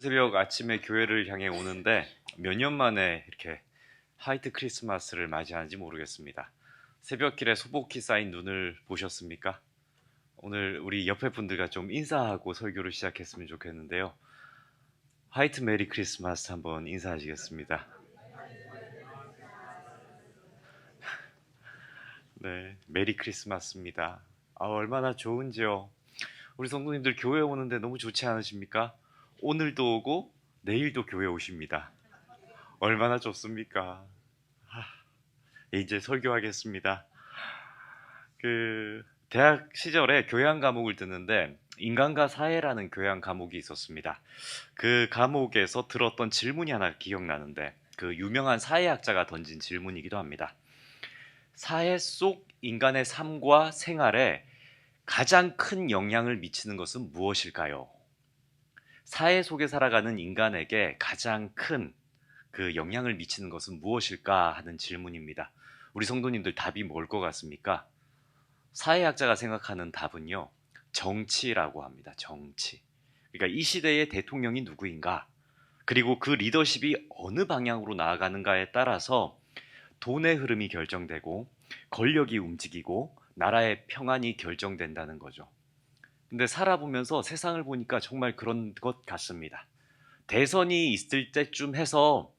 새벽 아침에 교회를 향해 오는데 몇 년 만에 이렇게 화이트 크리스마스를 맞이하는지 모르겠습니다. 새벽길에 소복히 쌓인 눈을 보셨습니까? 오늘 우리 옆에 분들과 좀 인사하고 설교를 시작했으면 좋겠는데요. 화이트 메리 크리스마스 한번 인사하시겠습니다. 네, 메리 크리스마스입니다. 얼마나 좋은지요. 우리 성도님들 교회 오는데 너무 좋지 않으십니까? 오늘도 오고 내일도 교회 오십니다. 얼마나 좋습니까? 이제 설교하겠습니다. 대학 시절에 교양 과목을 듣는데 인간과 사회라는 교양 과목이 있었습니다. 그 과목에서 들었던 질문이 하나 기억나는데 그 유명한 사회학자가 던진 질문이기도 합니다. 사회 속 인간의 삶과 생활에 가장 큰 영향을 미치는 것은 무엇일까요? 사회 속에 살아가는 인간에게 가장 큰 그 영향을 미치는 것은 무엇일까 하는 질문입니다. 우리 성도님들 답이 뭘 것 같습니까? 사회학자가 생각하는 답은요, 정치라고 합니다. 정치. 그러니까 이 시대의 대통령이 누구인가, 그리고 그 리더십이 어느 방향으로 나아가는가에 따라서 돈의 흐름이 결정되고 권력이 움직이고 나라의 평안이 결정된다는 거죠. 근데 살아보면서 세상을 보니까 정말 그런 것 같습니다. 대선이 있을 때쯤 해서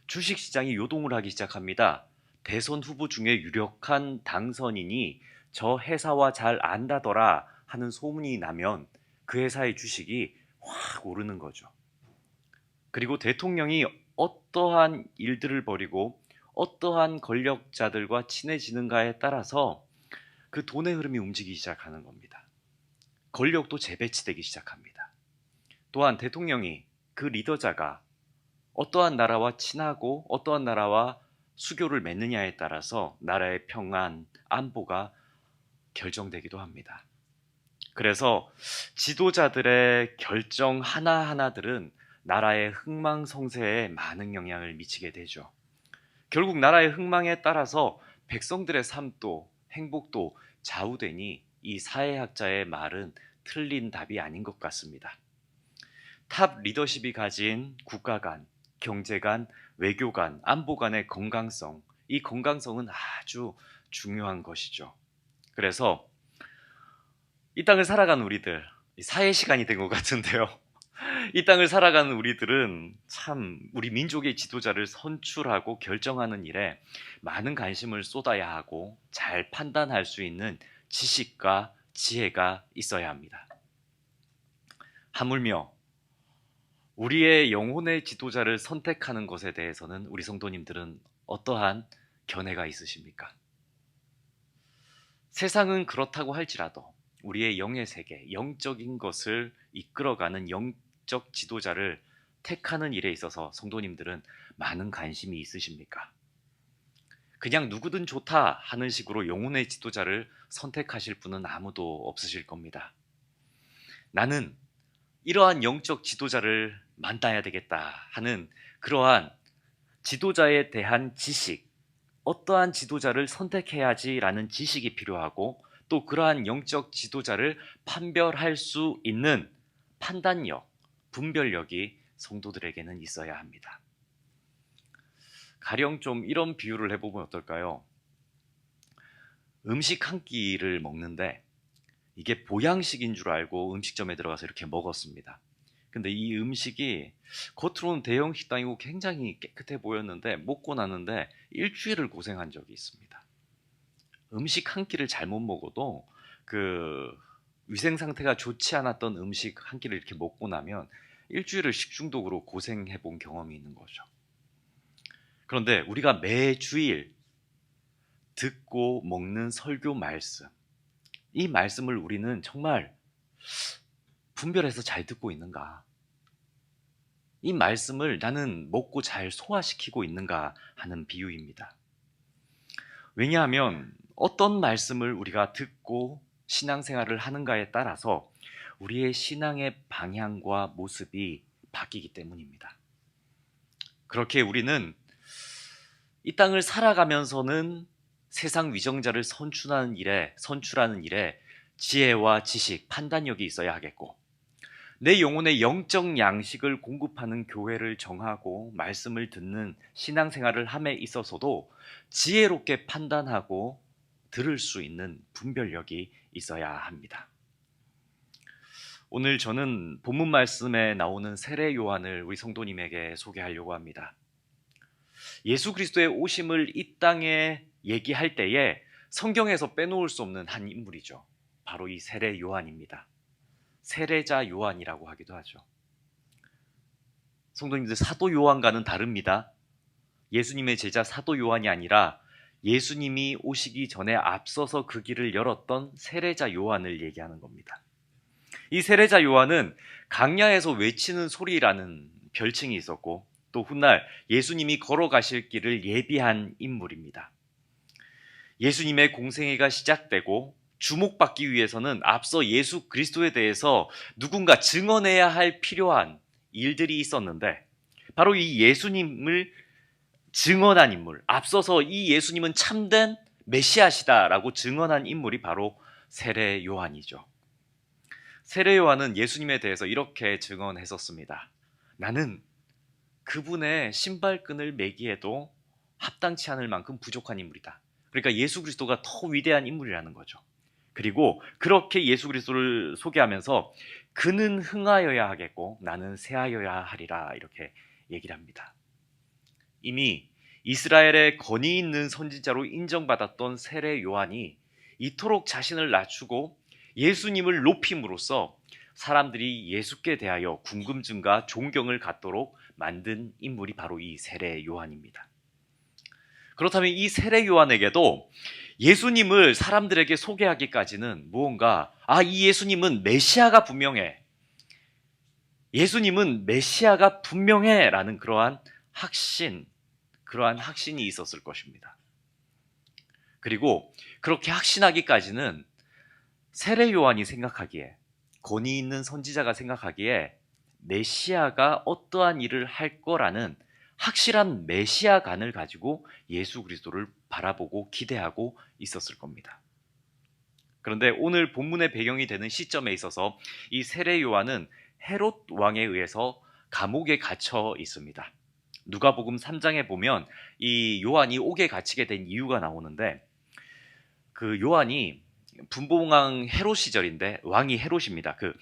주식시장이 요동을 하기 시작합니다. 대선 후보 중에 유력한 당선인이 저 회사와 잘 안다더라 하는 소문이 나면 그 회사의 주식이 확 오르는 거죠. 그리고 대통령이 어떠한 일들을 벌이고 어떠한 권력자들과 친해지는가에 따라서 그 돈의 흐름이 움직이기 시작하는 겁니다. 권력도 재배치되기 시작합니다. 또한 대통령이, 그 리더자가 어떠한 나라와 친하고 어떠한 나라와 수교를 맺느냐에 따라서 나라의 평안, 안보가 결정되기도 합니다. 그래서 지도자들의 결정 하나하나들은 나라의 흥망성쇠에 많은 영향을 미치게 되죠. 결국 나라의 흥망에 따라서 백성들의 삶도 행복도 좌우되니 이 사회학자의 말은 틀린 답이 아닌 것 같습니다. 탑 리더십이 가진 국가 간, 경제 간, 외교 간, 안보 간의 건강성, 이 건강성은 아주 중요한 것이죠. 그래서 이 땅을 살아가는 우리들, 사회 시간이 된 것 같은데요. 이 땅을 살아가는 우리들은 참 우리 민족의 지도자를 선출하고 결정하는 일에 많은 관심을 쏟아야 하고 잘 판단할 수 있는 지식과 지혜가 있어야 합니다. 하물며 우리의 영혼의 지도자를 선택하는 것에 대해서는 우리 성도님들은 어떠한 견해가 있으십니까? 세상은 그렇다고 할지라도 우리의 영의 세계, 영적인 것을 이끌어가는 영적 지도자를 택하는 일에 있어서 성도님들은 많은 관심이 있으십니까? 그냥 누구든 좋다 하는 식으로 영혼의 지도자를 선택하실 분은 아무도 없으실 겁니다. 나는 이러한 영적 지도자를 만나야 되겠다 하는 그러한 지도자에 대한 지식, 어떠한 지도자를 선택해야지라는 지식이 필요하고 또 그러한 영적 지도자를 판별할 수 있는 판단력, 분별력이 성도들에게는 있어야 합니다. 가령 좀 이런 비유를 해보면 어떨까요? 음식 한 끼를 먹는데 이게 보양식인 줄 알고 음식점에 들어가서 이렇게 먹었습니다. 근데 이 음식이 겉으로는 대형 식당이고 굉장히 깨끗해 보였는데 먹고 나는데 일주일을 고생한 적이 있습니다. 음식 한 끼를 잘못 먹어도 그 위생 상태가 좋지 않았던 음식 한 끼를 이렇게 먹고 나면 일주일을 식중독으로 고생해 본 경험이 있는 거죠. 그런데 우리가 매주일 듣고 먹는 설교 말씀, 이 말씀을 우리는 정말 분별해서 잘 듣고 있는가? 이 말씀을 나는 먹고 잘 소화시키고 있는가 하는 비유입니다. 왜냐하면 어떤 말씀을 우리가 듣고 신앙생활을 하는가에 따라서 우리의 신앙의 방향과 모습이 바뀌기 때문입니다. 그렇게 우리는 이 땅을 살아가면서는 세상 위정자를 선출하는 일에 지혜와 지식, 판단력이 있어야 하겠고, 내 영혼의 영적 양식을 공급하는 교회를 정하고 말씀을 듣는 신앙생활을 함에 있어서도 지혜롭게 판단하고 들을 수 있는 분별력이 있어야 합니다. 오늘 저는 본문 말씀에 나오는 세례 요한을 우리 성도님에게 소개하려고 합니다. 예수 그리스도의 오심을 이 땅에 얘기할 때에 성경에서 빼놓을 수 없는 한 인물이죠. 바로 이 세례 요한입니다. 세례자 요한이라고 하기도 하죠. 성도님들, 사도 요한과는 다릅니다. 예수님의 제자 사도 요한이 아니라 예수님이 오시기 전에 앞서서 그 길을 열었던 세례자 요한을 얘기하는 겁니다. 이 세례자 요한은 강야에서 외치는 소리라는 별칭이 있었고, 또 훗날 예수님이 걸어가실 길을 예비한 인물입니다. 예수님의 공생애가 시작되고 주목받기 위해서는 앞서 예수 그리스도에 대해서 누군가 증언해야 할 필요한 일들이 있었는데, 바로 이 예수님을 증언한 인물, 앞서서 이 예수님은 참된 메시아시다라고 증언한 인물이 바로 세례 요한이죠. 세례 요한은 예수님에 대해서 이렇게 증언했었습니다. 나는 그분의 신발끈을 매기에도 합당치 않을 만큼 부족한 인물이다. 그러니까 예수 그리스도가 더 위대한 인물이라는 거죠. 그리고 그렇게 예수 그리스도를 소개하면서 그는 흥하여야 하겠고 나는 쇠하여야 하리라, 이렇게 얘기를 합니다. 이미 이스라엘의 권위 있는 선지자로 인정받았던 세례 요한이 이토록 자신을 낮추고 예수님을 높임으로써 사람들이 예수께 대하여 궁금증과 존경을 갖도록 만든 인물이 바로 이 세례 요한입니다. 그렇다면 이 세례 요한에게도 예수님을 사람들에게 소개하기까지는 무언가, 이 예수님은 메시아가 분명해, 예수님은 메시아가 분명해 라는 그러한 확신이 있었을 것입니다. 그리고 그렇게 확신하기까지는 세례 요한이 생각하기에, 권위 있는 선지자가 생각하기에 메시아가 어떠한 일을 할 거라는 확실한 메시아관을 가지고 예수 그리스도를 바라보고 기대하고 있었을 겁니다. 그런데 오늘 본문의 배경이 되는 시점에 있어서 이 세례 요한은 헤롯 왕에 의해서 감옥에 gat혀 있습니다. 누가복음 3장에 보면 이 요한이 옥에 갇히게 된 이유가 나오는데, 그 요한이 분봉왕 헤롯 시절인데, 왕이 헤롯입니다. 그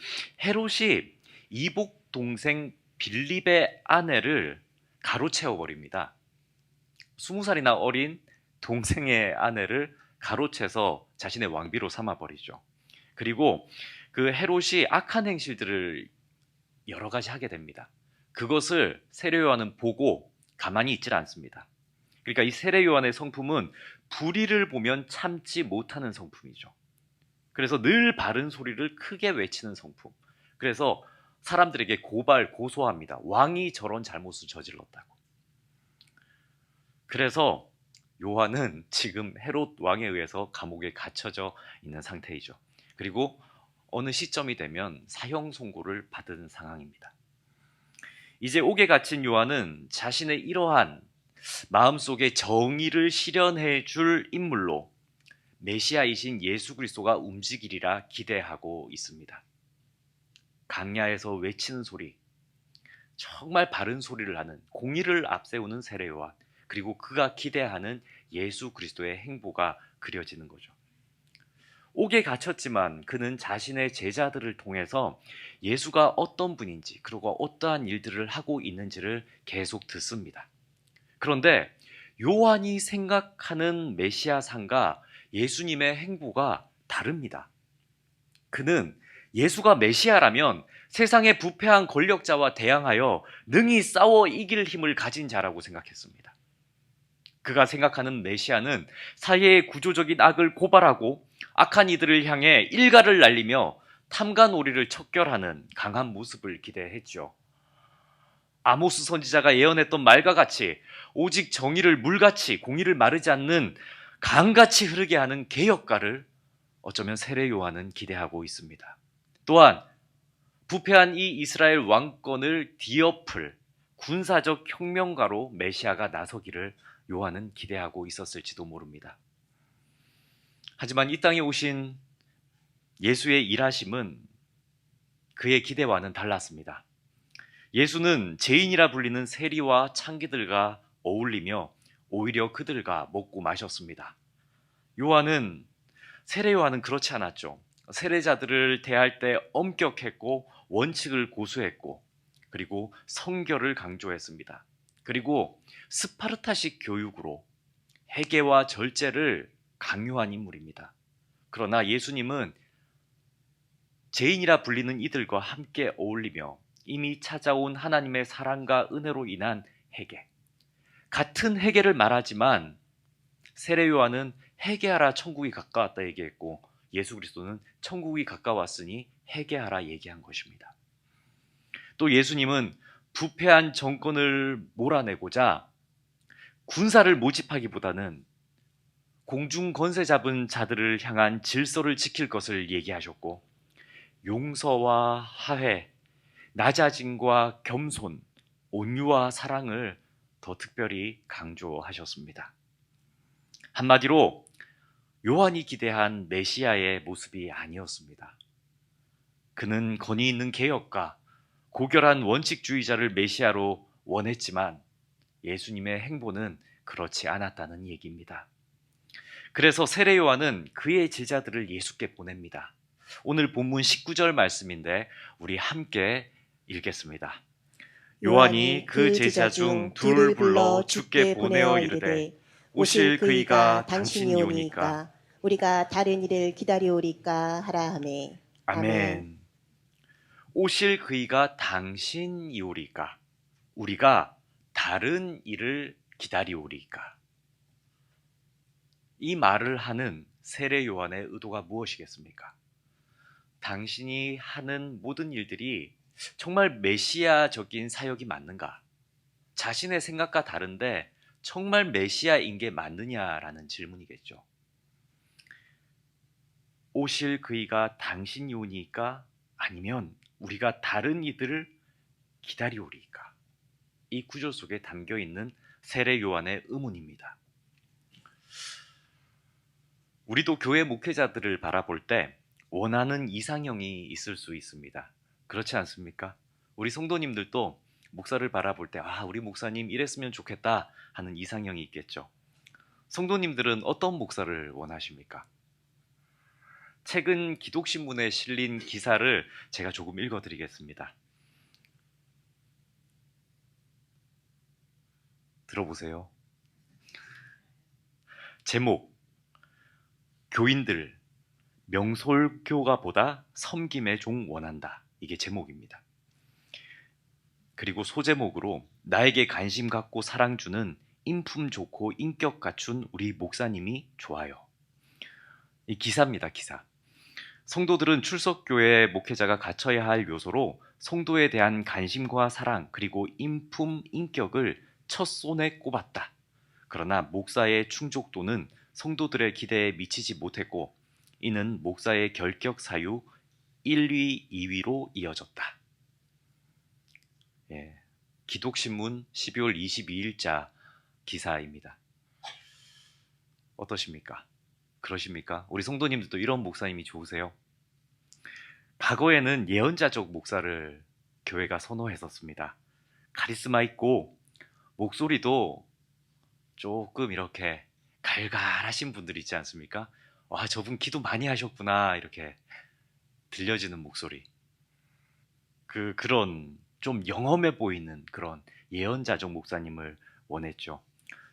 헤롯이 이복 동생 빌립의 아내를 가로채워 버립니다. 20살이나 어린 동생의 아내를 가로채서 자신의 왕비로 삼아 버리죠. 그리고 그 헤롯이 악한 행실들을 여러 가지 하게 됩니다. 그것을 세례 요한은 보고 가만히 있질 않습니다. 그러니까 이 세례 요한의 성품은 불의를 보면 참지 못하는 성품이죠. 그래서 늘 바른 소리를 크게 외치는 성품. 그래서 사람들에게 고소합니다. 왕이 저런 잘못을 저질렀다고. 그래서 요한은 지금 헤롯 왕에 의해서 감옥에 갇혀져 있는 상태이죠. 그리고 어느 시점이 되면 사형 선고를 받은 상황입니다. 이제 옥에 갇힌 요한은 자신의 이러한 마음속에 정의를 실현해 줄 인물로 메시아이신 예수 그리스도가 움직이리라 기대하고 있습니다. 강야에서 외치는 소리, 정말 바른 소리를 하는, 공의를 앞세우는 세례 요한, 그리고 그가 기대하는 예수 그리스도의 행보가 그려지는 거죠. 옥에 갇혔지만 그는 자신의 제자들을 통해서 예수가 어떤 분인지, 그리고 어떠한 일들을 하고 있는지를 계속 듣습니다. 그런데 요한이 생각하는 메시아상과 예수님의 행보가 다릅니다. 그는 예수가 메시아라면 세상의 부패한 권력자와 대항하여 능히 싸워 이길 힘을 가진 자라고 생각했습니다. 그가 생각하는 메시아는 사회의 구조적인 악을 고발하고 악한 이들을 향해 일갈을 날리며 탐관오리를 척결하는 강한 모습을 기대했죠. 아모스 선지자가 예언했던 말과 같이 오직 정의를 물같이, 공의를 마르지 않는 강같이 흐르게 하는 개혁가를 어쩌면 세례 요한은 기대하고 있습니다. 또한 부패한 이 이스라엘 왕권을 뒤엎을 군사적 혁명가로 메시아가 나서기를 요한은 기대하고 있었을지도 모릅니다. 하지만 이 땅에 오신 예수의 일하심은 그의 기대와는 달랐습니다. 예수는 죄인이라 불리는 세리와 창기들과 어울리며 오히려 그들과 먹고 마셨습니다. 요한은 세례 요한은 그렇지 않았죠. 세례자들을 대할 때 엄격했고 원칙을 고수했고 그리고 성결을 강조했습니다. 그리고 스파르타식 교육으로 회개와 절제를 강요한 인물입니다. 그러나 예수님은 죄인이라 불리는 이들과 함께 어울리며 이미 찾아온 하나님의 사랑과 은혜로 인한 회개, 같은 회개를 말하지만 세례 요한은 회개하라 천국이 가까웠다 얘기했고 예수 그리스도는 천국이 가까웠으니 회개하라 얘기한 것입니다. 또 예수님은 부패한 정권을 몰아내고자 군사를 모집하기보다는 공중 권세 잡은 자들을 향한 질서를 지킬 것을 얘기하셨고 용서와 화해, 낮아짐과 겸손, 온유와 사랑을 더 특별히 강조하셨습니다. 한마디로 요한이 기대한 메시아의 모습이 아니었습니다. 그는 권위 있는 개혁가, 고결한 원칙주의자를 메시아로 원했지만 예수님의 행보는 그렇지 않았다는 얘기입니다. 그래서 세례 요한은 그의 제자들을 예수께 보냅니다. 오늘 본문 19절 말씀인데 우리 함께 읽겠습니다. 요한이 그 제자 중 둘을 불러 주께 보내어 이르되 오실 그이가 당신이 오니까 우리가 다른 이를 기다리오리까 하라 하매. 아멘. 오실 그이가 당신이오리까 우리가 다른 이를 기다리오리까. 이 말을 하는 세례 요한의 의도가 무엇이겠습니까? 당신이 하는 모든 일들이 정말 메시아적인 사역이 맞는가? 자신의 생각과 다른데 정말 메시아인 게 맞느냐라는 질문이겠죠. 오실 그이가 당신이 오니까 아니면 우리가 다른 이들을 기다리오리까? 이 구절 속에 담겨 있는 세례 요한의 의문입니다. 우리도 교회 목회자들을 바라볼 때 원하는 이상형이 있을 수 있습니다. 그렇지 않습니까? 우리 성도님들도 목사를 바라볼 때 우리 목사님 이랬으면 좋겠다 하는 이상형이 있겠죠. 성도님들은 어떤 목사를 원하십니까? 최근 기독신문에 실린 기사를 제가 조금 읽어드리겠습니다. 들어보세요. 제목: 교인들 명솔교가보다 섬김의 종 원한다. 이게 제목입니다. 그리고 소제목으로 나에게 관심 갖고 사랑 주는 인품 좋고 인격 갖춘 우리 목사님이 좋아요. 이 기사입니다. 기사. 성도들은 출석교회 목회자가 갖춰야 할 요소로 성도에 대한 관심과 사랑 그리고 인품, 인격을 첫 손에 꼽았다. 그러나 목사의 충족도는 성도들의 기대에 미치지 못했고 이는 목사의 결격 사유 1위, 2위로 이어졌다. 기독신문 12월 22일자 기사입니다. 어떠십니까? 그러십니까? 우리 성도님들도 이런 목사님이 좋으세요? 과거에는 예언자적 목사를 교회가 선호했었습니다. 카리스마 있고 목소리도 조금 이렇게 갈갈하신 분들 있지 않습니까? 와, 저분 기도 많이 하셨구나 이렇게 들려지는 목소리. 그런 좀 영험해 보이는 그런 예언자적 목사님을 원했죠.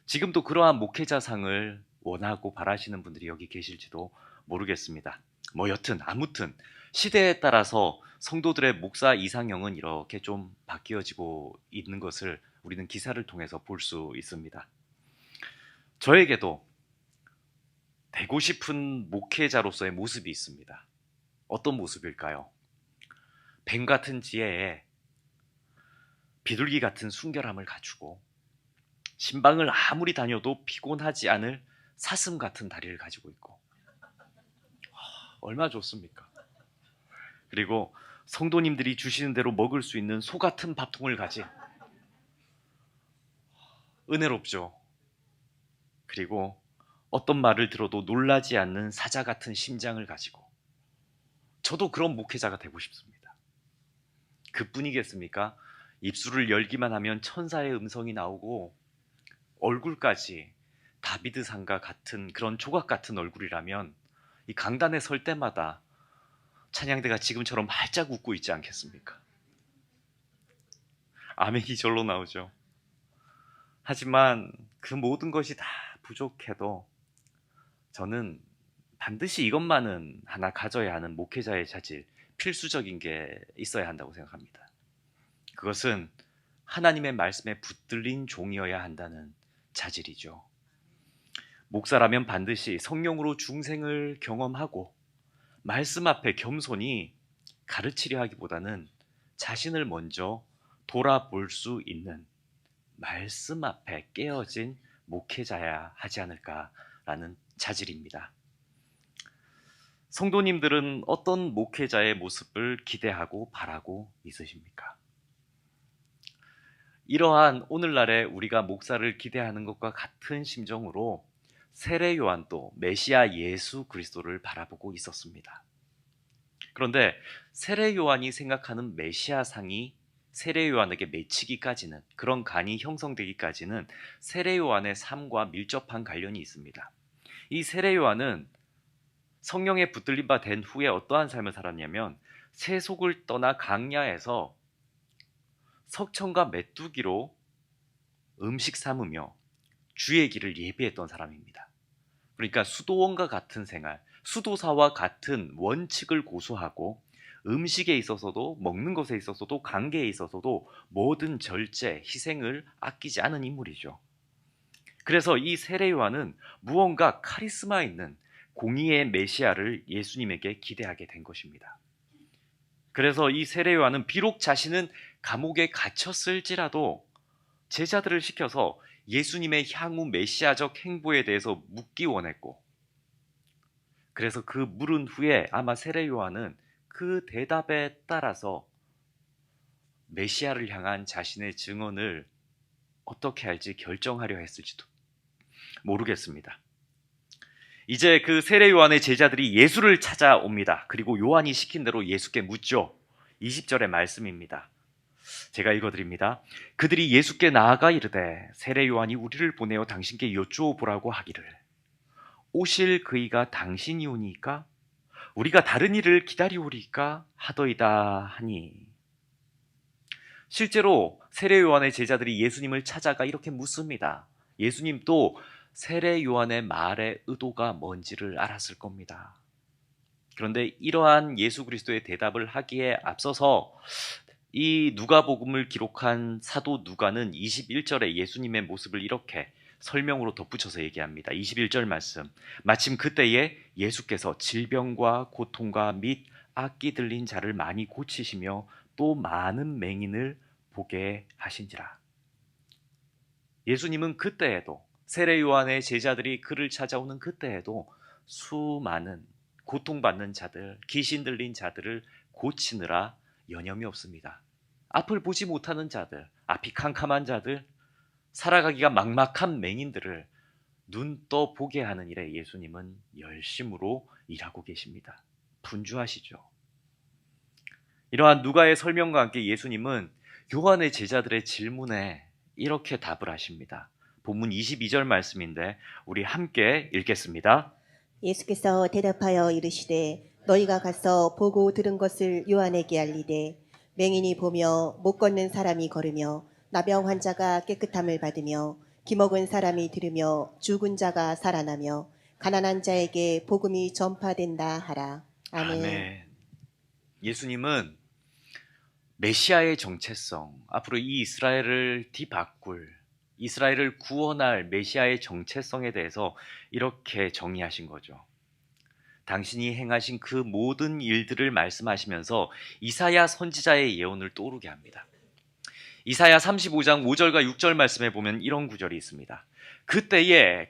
지금도 그러한 목회자상을 원하고 바라시는 분들이 여기 계실지도 모르겠습니다. 여튼 아무튼 시대에 따라서 성도들의 목사 이상형은 이렇게 좀 바뀌어지고 있는 것을 우리는 기사를 통해서 볼 수 있습니다. 저에게도 되고 싶은 목회자로서의 모습이 있습니다. 어떤 모습일까요? 뱀 같은 지혜에 비둘기 같은 순결함을 갖추고 신방을 아무리 다녀도 피곤하지 않을 사슴 같은 다리를 가지고 있고 얼마나 좋습니까? 그리고 성도님들이 주시는 대로 먹을 수 있는 소 같은 밥통을 가진 은혜롭죠. 그리고 어떤 말을 들어도 놀라지 않는 사자 같은 심장을 가지고 저도 그런 목회자가 되고 싶습니다. 그뿐이겠습니까? 입술을 열기만 하면 천사의 음성이 나오고 얼굴까지 다비드상과 같은 그런 조각 같은 얼굴이라면 이 강단에 설 때마다 찬양대가 지금처럼 활짝 웃고 있지 않겠습니까? 아멘이 절로 나오죠. 하지만 그 모든 것이 다 부족해도 저는 반드시 이것만은 하나 가져야 하는 목회자의 자질, 필수적인 게 있어야 한다고 생각합니다. 그것은 하나님의 말씀에 붙들린 종이어야 한다는 자질이죠. 목사라면 반드시 성령으로 중생을 경험하고 말씀 앞에 겸손히 가르치려 하기보다는 자신을 먼저 돌아볼 수 있는 말씀 앞에 깨어진 목회자야 하지 않을까라는 자질입니다. 성도님들은 어떤 목회자의 모습을 기대하고 바라고 있으십니까? 이러한 오늘날에 우리가 목사를 기대하는 것과 같은 심정으로 세례 요한도 메시아 예수 그리스도를 바라보고 있었습니다. 그런데 세례 요한이 생각하는 메시아상이 세례 요한에게 맺히기까지는, 그런 간이 형성되기까지는 세례 요한의 삶과 밀접한 관련이 있습니다. 이 세례 요한은 성령에 붙들린 바 된 후에 어떠한 삶을 살았냐면 세속을 떠나 강야에서 석청과 메뚜기로 음식 삼으며 주의 길을 예비했던 사람입니다. 그러니까 수도원과 같은 생활, 수도사와 같은 원칙을 고수하고 음식에 있어서도 먹는 것에 있어서도 관계에 있어서도 모든 절제, 희생을 아끼지 않은 인물이죠. 그래서 이 세례 요한은 무언가 카리스마 있는 공의의 메시아를 예수님에게 기대하게 된 것입니다. 그래서 이 세례 요한은 비록 자신은 감옥에 갇혔을지라도 제자들을 시켜서 예수님의 향후 메시아적 행보에 대해서 묻기 원했고, 그래서 그 물은 후에 아마 세례 요한은 그 대답에 따라서 메시아를 향한 자신의 증언을 어떻게 할지 결정하려 했을지도 모르겠습니다. 이제 그 세례 요한의 제자들이 예수를 찾아옵니다. 그리고 요한이 시킨 대로 예수께 묻죠. 20절의 말씀입니다. 제가 읽어드립니다. 그들이 예수께 나아가 이르되 세례 요한이 우리를 보내어 당신께 여쭈어 보라고 하기를 오실 그이가 당신이오니까 우리가 다른 일을 기다리오리까 하더이다 하니, 실제로 세례 요한의 제자들이 예수님을 찾아가 이렇게 묻습니다. 예수님도 세례 요한의 말의 의도가 뭔지를 알았을 겁니다. 그런데 이러한 예수 그리스도의 대답을 하기에 앞서서 이 누가복음을 기록한 사도 누가는 21절에 예수님의 모습을 이렇게 설명으로 덧붙여서 얘기합니다. 21절 말씀. 마침 그때에 예수께서 질병과 고통과 및 악기 들린 자를 많이 고치시며 또 많은 맹인을 보게 하신지라. 예수님은 그때에도, 세례 요한의 제자들이 그를 찾아오는 그때에도 수많은 고통받는 자들, 귀신 들린 자들을 고치느라 여념이 없습니다. 앞을 보지 못하는 자들, 앞이 캄캄한 자들, 살아가기가 막막한 맹인들을 눈 떠 보게 하는 일에 예수님은 열심으로 일하고 계십니다. 분주하시죠. 이러한 누가의 설명과 함께 예수님은 요한의 제자들의 질문에 이렇게 답을 하십니다. 본문 22절 말씀인데 우리 함께 읽겠습니다. 예수께서 대답하여 이르시되 너희가 가서 보고 들은 것을 요한에게 알리되 맹인이 보며 못 걷는 사람이 걸으며 나병 환자가 깨끗함을 받으며 기먹은 사람이 들으며 죽은 자가 살아나며 가난한 자에게 복음이 전파된다 하라. 아멘. 아멘. 예수님은 메시아의 정체성, 앞으로 이 이스라엘을 뒤바꿀, 이스라엘을 구원할 메시아의 정체성에 대해서 이렇게 정의하신 거죠. 당신이 행하신 그 모든 일들을 말씀하시면서 이사야 선지자의 예언을 떠오르게 합니다. 이사야 35장 5절과 6절 말씀에 보면 이런 구절이 있습니다. 그때에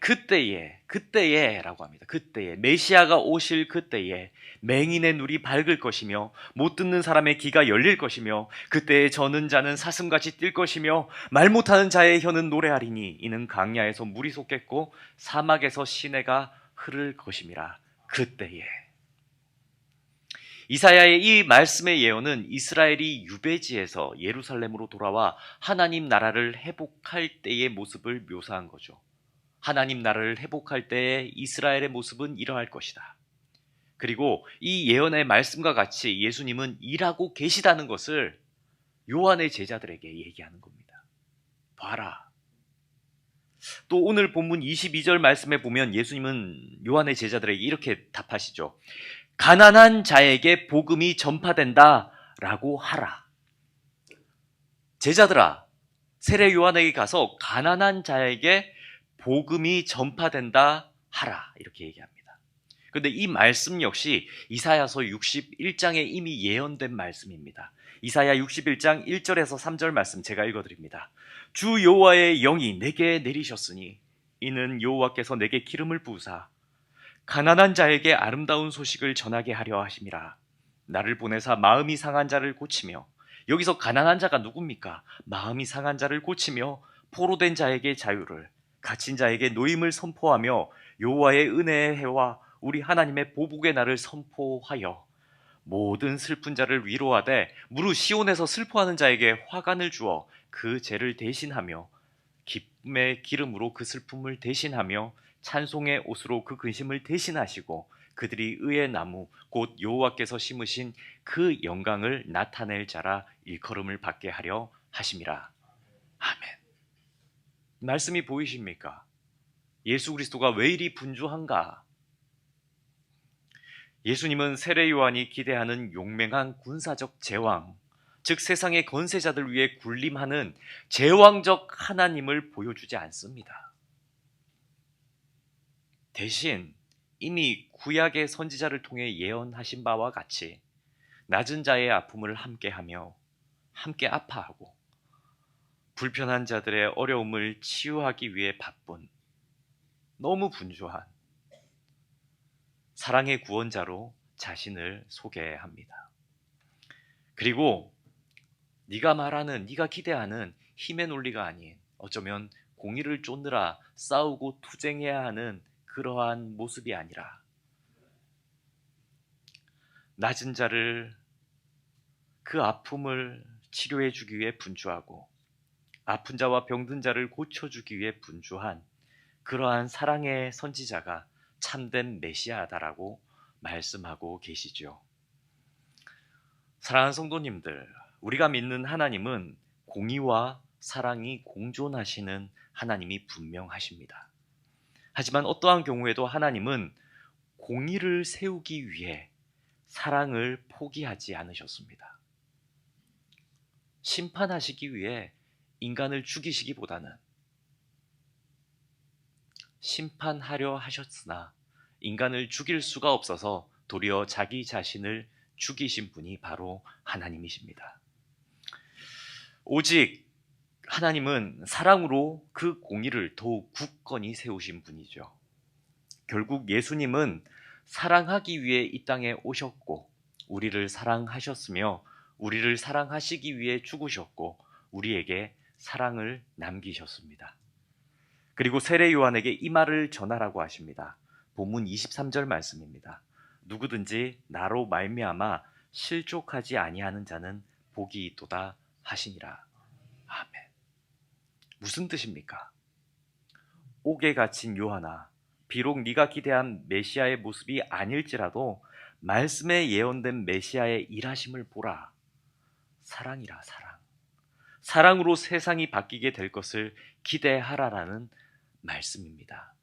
라고 합니다. 그때에, 메시아가 오실 그때에 맹인의 눈이 밝을 것이며 못 듣는 사람의 귀가 열릴 것이며 그때에 저는 자는 사슴같이 뛸 것이며 말 못하는 자의 혀는 노래하리니 이는 강야에서 물이 솟겠고 사막에서 시내가 흐를 것임이라. 그때에. 이사야의 이 말씀의 예언은 이스라엘이 유배지에서 예루살렘으로 돌아와 하나님 나라를 회복할 때의 모습을 묘사한 거죠. 하나님 나라를 회복할 때의 이스라엘의 모습은 이러할 것이다. 그리고 이 예언의 말씀과 같이 예수님은 일하고 계시다는 것을 요한의 제자들에게 얘기하는 겁니다. 봐라. 또 오늘 본문 22절 말씀에 보면 예수님은 요한의 제자들에게 이렇게 답하시죠. 가난한 자에게 복음이 전파된다 라고 하라. 제자들아, 세례 요한에게 가서 가난한 자에게 복음이 전파된다 하라. 이렇게 얘기합니다. 그런데 이 말씀 역시 이사야서 61장에 이미 예언된 말씀입니다. 이사야 61장 1절에서 3절 말씀 제가 읽어드립니다. 주 여호와의 영이 내게 내리셨으니 이는 여호와께서 내게 기름을 부으사 가난한 자에게 아름다운 소식을 전하게 하려 하심이라. 나를 보내사 마음이 상한 자를 고치며, 여기서 가난한 자가 누굽니까? 마음이 상한 자를 고치며 포로된 자에게 자유를, 갇힌 자에게 노임을 선포하며 여호와의 은혜의 해와 우리 하나님의 보복의 날을 선포하여 모든 슬픈 자를 위로하되 무릇 시온에서 슬퍼하는 자에게 화관을 주어 그 죄를 대신하며 기쁨의 기름으로 그 슬픔을 대신하며 찬송의 옷으로 그 근심을 대신하시고 그들이 의의 나무 곧 여호와께서 심으신 그 영광을 나타낼 자라 일컬음을 받게 하려 하심이라. 아멘. 말씀이 보이십니까? 예수 그리스도가 왜 이리 분주한가? 예수님은 세례 요한이 기대하는 용맹한 군사적 제왕, 즉 세상의 건세자들 위해 군림하는 제왕적 하나님을 보여주지 않습니다. 대신 이미 구약의 선지자를 통해 예언하신 바와 같이 낮은 자의 아픔을 함께하며 함께 아파하고 불편한 자들의 어려움을 치유하기 위해 바쁜 너무 분주한 사랑의 구원자로 자신을 소개합니다. 그리고 네가 말하는, 네가 기대하는 힘의 논리가 아닌 어쩌면 공의를 쫓느라 싸우고 투쟁해야 하는 그러한 모습이 아니라 낮은 자를 그 아픔을 치료해 주기 위해 분주하고 아픈 자와 병든 자를 고쳐주기 위해 분주한 그러한 사랑의 선지자가 참된 메시아다라고 말씀하고 계시죠. 사랑하는 성도님들, 우리가 믿는 하나님은 공의와 사랑이 공존하시는 하나님이 분명하십니다. 하지만 어떠한 경우에도 하나님은 공의를 세우기 위해 사랑을 포기하지 않으셨습니다. 심판하시기 위해 인간을 죽이시기보다는 심판하려 하셨으나 인간을 죽일 수가 없어서 도리어 자기 자신을 죽이신 분이 바로 하나님이십니다. 오직 하나님은 사랑으로 그 공의를 더욱 굳건히 세우신 분이죠. 결국 예수님은 사랑하기 위해 이 땅에 오셨고 우리를 사랑하셨으며 우리를 사랑하시기 위해 죽으셨고 우리에게 사랑을 남기셨습니다. 그리고 세례 요한에게 이 말을 전하라고 하십니다. 본문 23절 말씀입니다. 누구든지 나로 말미암아 실족하지 아니하는 자는 복이 있도다 하시니라. 아멘. 무슨 뜻입니까? 옥에 갇힌 요한아, 비록 네가 기대한 메시아의 모습이 아닐지라도 말씀에 예언된 메시아의 일하심을 보라. 사랑이라, 사랑. 사랑으로 세상이 바뀌게 될 것을 기대하라라는 말씀입니다.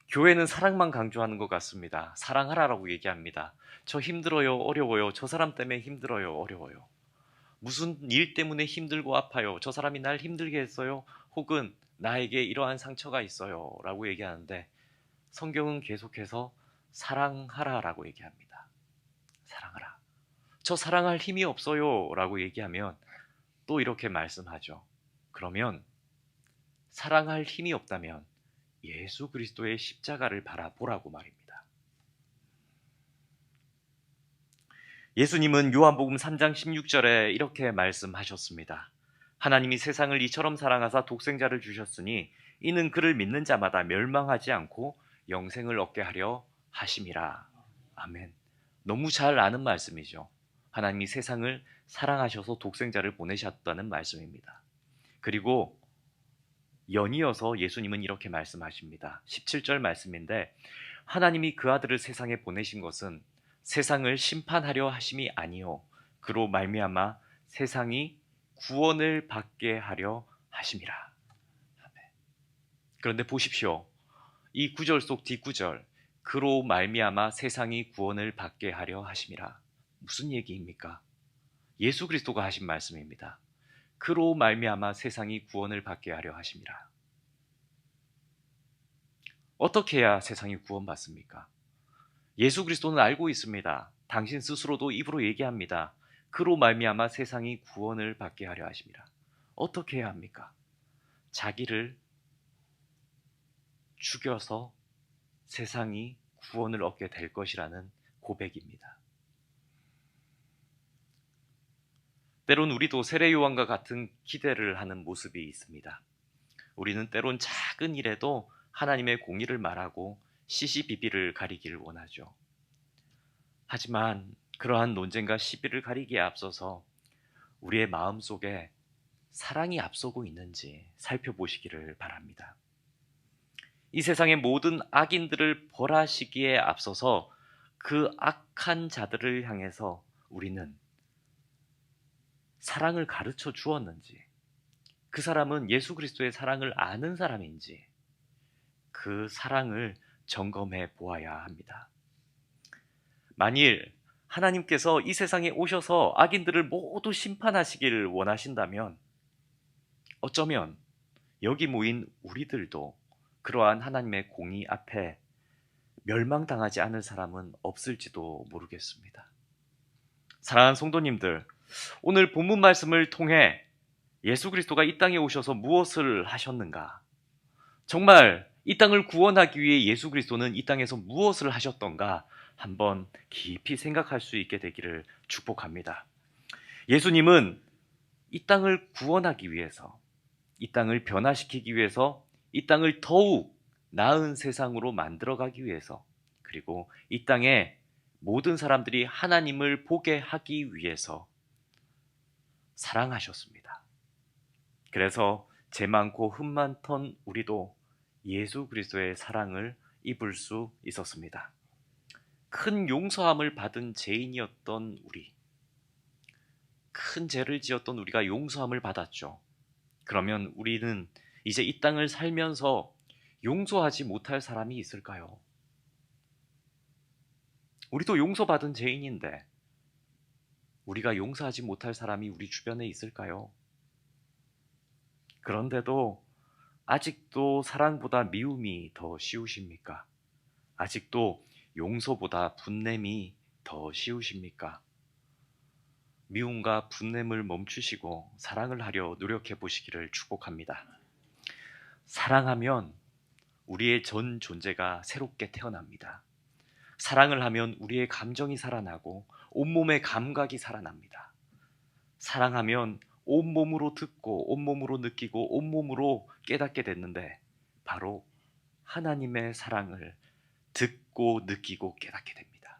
교회는 사랑만 강조하는 것 같습니다. 사랑하라라고 얘기합니다. 저 힘들어요, 어려워요. 저 사람 때문에 힘들어요, 어려워요. 무슨 일 때문에 힘들고 아파요. 저 사람이 날 힘들게 했어요. 혹은 나에게 이러한 상처가 있어요 라고 얘기하는데 성경은 계속해서 사랑하라라고 얘기합니다. 사랑하라. 저 사랑할 힘이 없어요 라고 얘기하면 또 이렇게 말씀하죠. 그러면 사랑할 힘이 없다면 예수 그리스도의 십자가를 바라보라고 말입니다. 예수님은 요한복음 3장 16절에 이렇게 말씀하셨습니다. 하나님이 세상을 이처럼 사랑하사 독생자를 주셨으니 이는 그를 믿는 자마다 멸망하지 않고 영생을 얻게 하려 하심이라. 아멘. 너무 잘 아는 말씀이죠. 하나님이 세상을 사랑하셔서 독생자를 보내셨다는 말씀입니다. 그리고 연이어서 예수님은 이렇게 말씀하십니다. 17절 말씀인데, 하나님이 그 아들을 세상에 보내신 것은 세상을 심판하려 하심이 아니요 그로 말미암아 세상이 구원을 받게 하려 하심이라. 아멘. 그런데 보십시오. 이 구절 속 뒷구절, 그로 말미암아 세상이 구원을 받게 하려 하심이라. 무슨 얘기입니까? 예수 그리스도가 하신 말씀입니다. 그로 말미암아 세상이 구원을 받게 하려 하심이라. 어떻게 해야 세상이 구원받습니까? 예수 그리스도는 알고 있습니다. 당신 스스로도 입으로 얘기합니다. 그로 말미암아 세상이 구원을 받게 하려 하심이라. 어떻게 해야 합니까? 자기를 죽여서 세상이 구원을 얻게 될 것이라는 고백입니다. 때론 우리도 세례 요한과 같은 기대를 하는 모습이 있습니다. 우리는 때론 작은 일에도 하나님의 공의를 말하고 시시비비를 가리기를 원하죠. 하지만 그러한 논쟁과 시비를 가리기에 앞서서 우리의 마음속에 사랑이 앞서고 있는지 살펴보시기를 바랍니다. 이 세상의 모든 악인들을 벌하시기에 앞서서 그 악한 자들을 향해서 우리는 사랑을 가르쳐 주었는지, 그 사람은 예수 그리스도의 사랑을 아는 사람인지 그 사랑을 점검해 보아야 합니다. 만일 하나님께서 이 세상에 오셔서 악인들을 모두 심판하시기를 원하신다면 어쩌면 여기 모인 우리들도 그러한 하나님의 공의 앞에 멸망당하지 않을 사람은 없을지도 모르겠습니다. 사랑하는 성도님들, 오늘 본문 말씀을 통해 예수 그리스도가 이 땅에 오셔서 무엇을 하셨는가? 정말 이 땅을 구원하기 위해 예수 그리스도는 이 땅에서 무엇을 하셨던가 한번 깊이 생각할 수 있게 되기를 축복합니다. 예수님은 이 땅을 구원하기 위해서, 이 땅을 변화시키기 위해서, 이 땅을 더욱 나은 세상으로 만들어가기 위해서, 그리고 이 땅에 모든 사람들이 하나님을 보게 하기 위해서 사랑하셨습니다. 그래서 죄 많고 흠 많던 우리도 예수 그리스도의 사랑을 입을 수 있었습니다. 큰 용서함을 받은 죄인이었던 우리, 큰 죄를 지었던 우리가 용서함을 받았죠. 그러면 우리는 이제 이 땅을 살면서 용서하지 못할 사람이 있을까요? 우리도 용서받은 죄인인데 우리가 용서하지 못할 사람이 우리 주변에 있을까요? 그런데도 아직도 사랑보다 미움이 더 쉬우십니까? 아직도 용서보다 분냄이 더 쉬우십니까? 미움과 분냄을 멈추시고 사랑을 하려 노력해 보시기를 축복합니다. 사랑하면 우리의 전 존재가 새롭게 태어납니다. 사랑을 하면 우리의 감정이 살아나고 온몸의 감각이 살아납니다. 사랑하면 온몸으로 듣고 온몸으로 느끼고 온몸으로 깨닫게 됐는데 바로 하나님의 사랑을 듣고 느끼고 깨닫게 됩니다.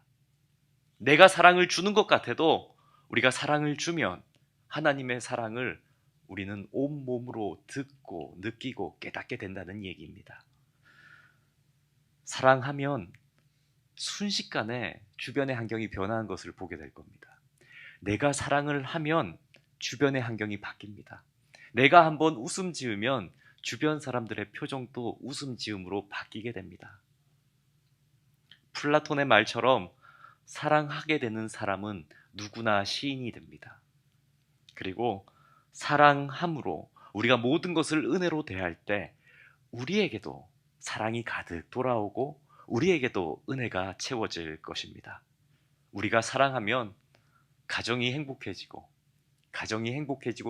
내가 사랑을 주는 것 같아도 우리가 사랑을 주면 하나님의 사랑을 우리는 온몸으로 듣고 느끼고 깨닫게 된다는 얘기입니다. 사랑하면 순식간에 주변의 환경이 변화한 것을 보게 될 겁니다. 내가 사랑을 하면 주변의 환경이 바뀝니다. 내가 한번 웃음 지으면 주변 사람들의 표정도 웃음 지음으로 바뀌게 됩니다. 플라톤의 말처럼 사랑하게 되는 사람은 누구나 시인이 됩니다. 그리고 사랑함으로 우리가 모든 것을 은혜로 대할 때 우리에게도 사랑이 가득 돌아오고 우리에게도 은혜가 채워질 것입니다. 우리가 사랑하면 가정이 행복해지고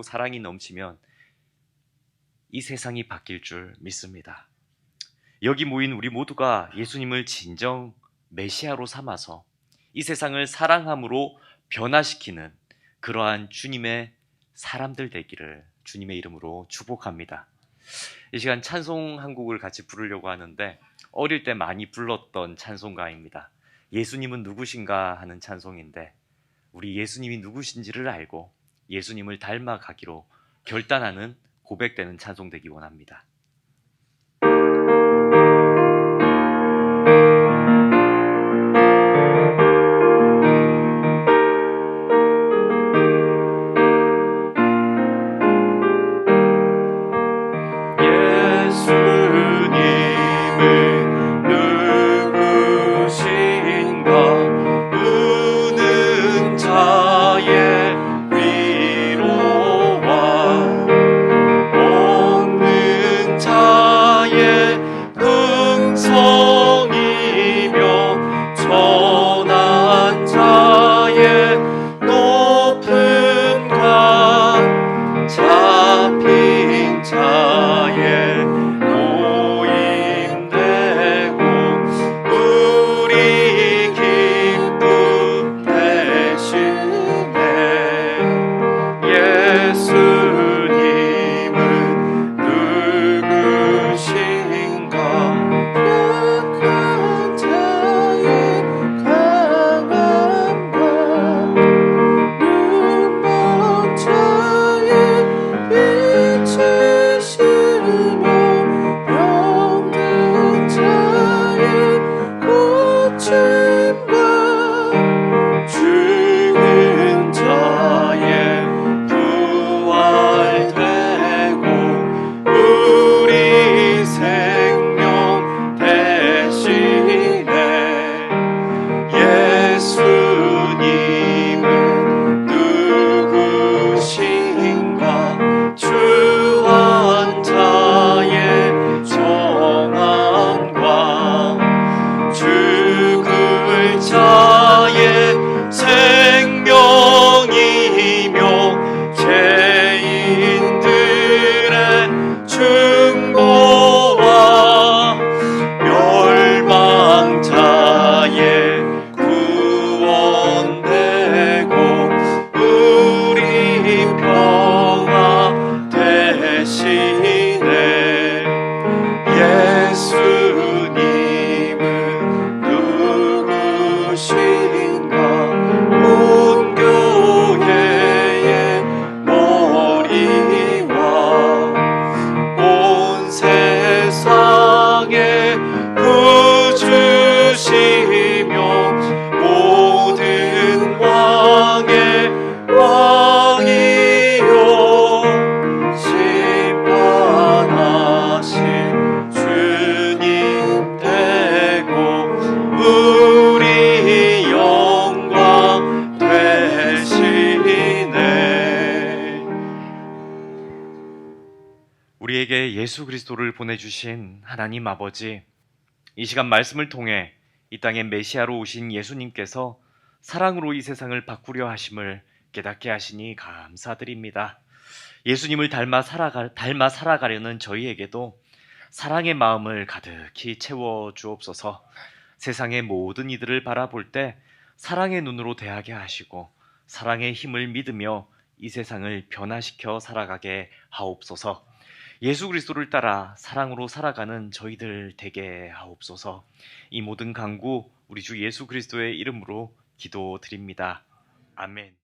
사랑이 넘치면 이 세상이 바뀔 줄 믿습니다. 여기 모인 우리 모두가 예수님을 진정 메시아로 삼아서 이 세상을 사랑함으로 변화시키는 그러한 주님의 사람들 되기를 주님의 이름으로 축복합니다. 이 시간 찬송 한 곡을 같이 부르려고 하는데 어릴 때 많이 불렀던 찬송가입니다. 예수님은 누구신가 하는 찬송인데, 우리 예수님이 누구신지를 알고 예수님을 닮아가기로 결단하는 고백되는 찬송 되기 원합니다. 예수님은 누구신가? 우는 자의 위로와 없는 자의 긍성이며 전한 자의 높음과 잡힌 자의 노임되고 우리 기쁨 되시네. 예수님은 누구신가? 약한 자의 강함과 눈먼 자의 빛이시며 병든 자의 고침과 죽은 자의 부활되고 우리 생명 되시네. 예수님은 누구신가? 주한 자의 정함과 죽을 자의 생명이며 죄인들의 중보와 멸망자의 구원되고 우리 평화 되시네. 예수님은 누구신가? 온 교회의 머리와 온 세상의 구주시며 모든 왕의 왕이요 심판하신 주님 되고 우리 영광 되시네. 우리에게 예수 그리스도를 보내주신 하나님 아버지, 이 시간 말씀을 통해 이 땅에 메시아로 오신 예수님께서 사랑으로 이 세상을 바꾸려 하심을 깨닫게 하시니 감사드립니다. 예수님을 닮아 살아가려는 저희에게도 사랑의 마음을 가득히 채워 주옵소서. 세상의 모든 이들을 바라볼 때 사랑의 눈으로 대하게 하시고 사랑의 힘을 믿으며 이 세상을 변화시켜 살아가게 하옵소서. 예수 그리스도를 따라 사랑으로 살아가는 저희들 되게 하옵소서. 이 모든 간구 우리 주 예수 그리스도의 이름으로 기도드립니다. 아멘.